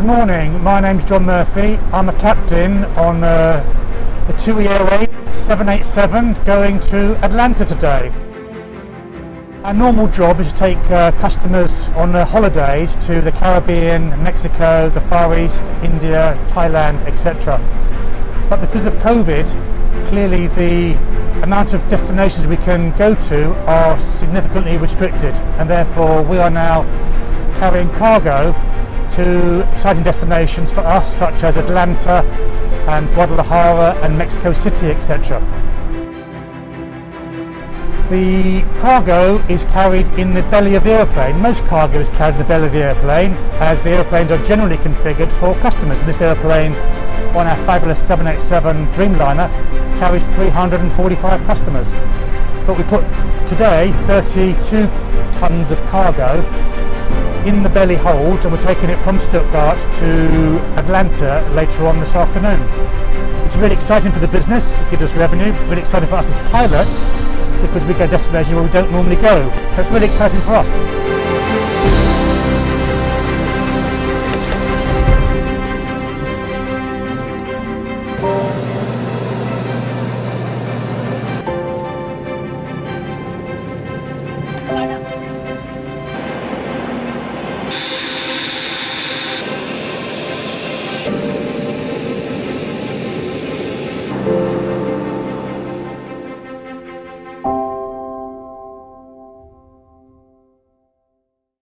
morning, my name's John Murphy. I'm a captain on the TUI Airways 787 going to Atlanta today. Our normal job is to take customers on their holidays to the Caribbean, Mexico, the Far East, India, Thailand, etc. But because of COVID, clearly the amount of destinations we can go to are significantly restricted, and therefore we are now carrying cargo to exciting destinations for us, such as Atlanta and Guadalajara and Mexico City, etc. The cargo is carried in the belly of the airplane. Most cargo is carried in the belly of the airplane, as the airplanes are generally configured for customers. And this airplane, on our fabulous 787 Dreamliner, carries 345 customers. But we put today 32 tons of cargo in the belly hold, and we're taking it from Stuttgart to Atlanta later on this afternoon. It's really exciting for the business, it gives us revenue, really exciting for us as pilots, because we go to destinations where we don't normally go. So it's really exciting for us.